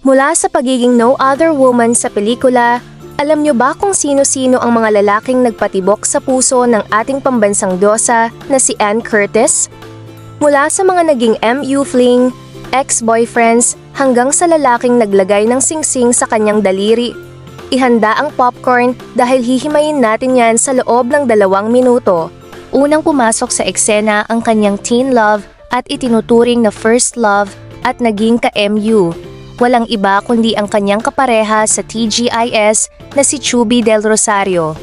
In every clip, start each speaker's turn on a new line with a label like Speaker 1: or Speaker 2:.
Speaker 1: Mula sa pagiging no other woman sa pelikula, alam nyo ba kung sino-sino ang mga lalaking nagpatibok sa puso ng ating pambansang diyosa na si Anne Curtis? Mula sa mga naging MU fling, ex-boyfriends, hanggang sa lalaking naglagay ng singsing sa kanyang daliri. Ihanda ang popcorn dahil hihimayin natin yan sa loob ng 2 minuto. Unang pumasok sa eksena ang kanyang teen love at itinuturing na first love at naging ka-MU. Walang iba kundi ang kanyang kapareha sa TGIS na si Chubby Del Rosario.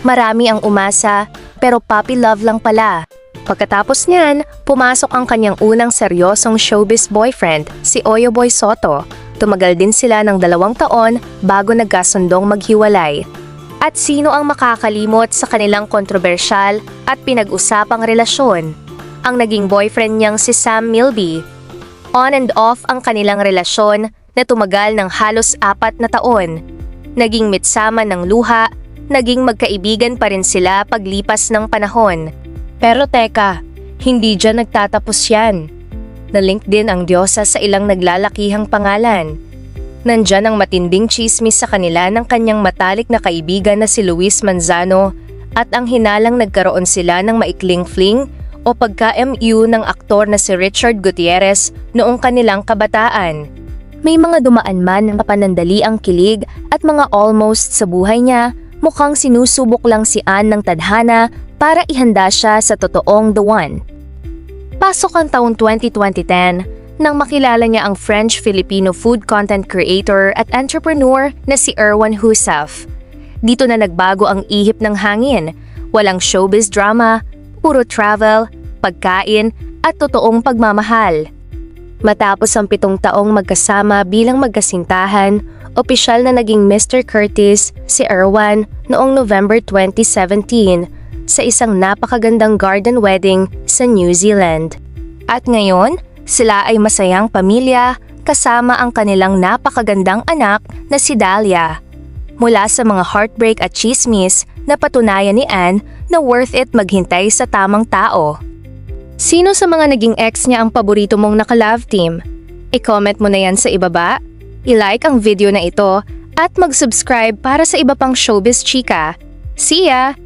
Speaker 1: Marami ang umasa, pero puppy love lang pala. Pagkatapos niyan, pumasok ang kanyang unang seryosong showbiz boyfriend, si Oyo Boy Soto. Tumagal din sila ng 2 taon bago nagkasundong maghiwalay. At sino ang makakalimot sa kanilang kontrobersyal at pinag-usapang relasyon? Ang naging boyfriend niyang si Sam Milby. On and off ang kanilang relasyon na tumagal ng halos 4 na taon. Naging mitsama ng luha, naging magkaibigan pa rin sila paglipas ng panahon. Pero teka, hindi dyan nagtatapos yan. Nalink din ang diyosa sa ilang naglalakihang pangalan. Nandyan ang matinding chismis sa kanila ng kanyang matalik na kaibigan na si Luis Manzano at ang hinalang nagkaroon sila ng maikling fling o pagka-MU ng aktor na si Richard Gutierrez noong kanilang kabataan. May mga dumaan man na panandali ang kilig at mga almost sa buhay niya, mukhang sinusubok lang si Anne ng tadhana para ihanda siya sa totoong the one. Pasok ang taong 2010 nang makilala niya ang French-Filipino food content creator at entrepreneur na si Erwan Husaf. Dito na nagbago ang ihip ng hangin, walang showbiz drama, puro travel, pagkain at totoong pagmamahal. Matapos ang 7 taong magkasama bilang magkasintahan, opisyal na naging Mr. Curtis si Erwan noong November 2017 sa isang napakagandang garden wedding sa New Zealand. At ngayon, sila ay masayang pamilya kasama ang kanilang napakagandang anak na si Dahlia. Mula sa mga heartbreak at chismis, napatunayan ni Anne na worth it maghintay sa tamang tao. Sino sa mga naging ex niya ang paborito mong naka-love team? I-comment mo na yan sa ibaba, i-like ang video na ito at mag-subscribe para sa iba pang showbiz chika. See ya!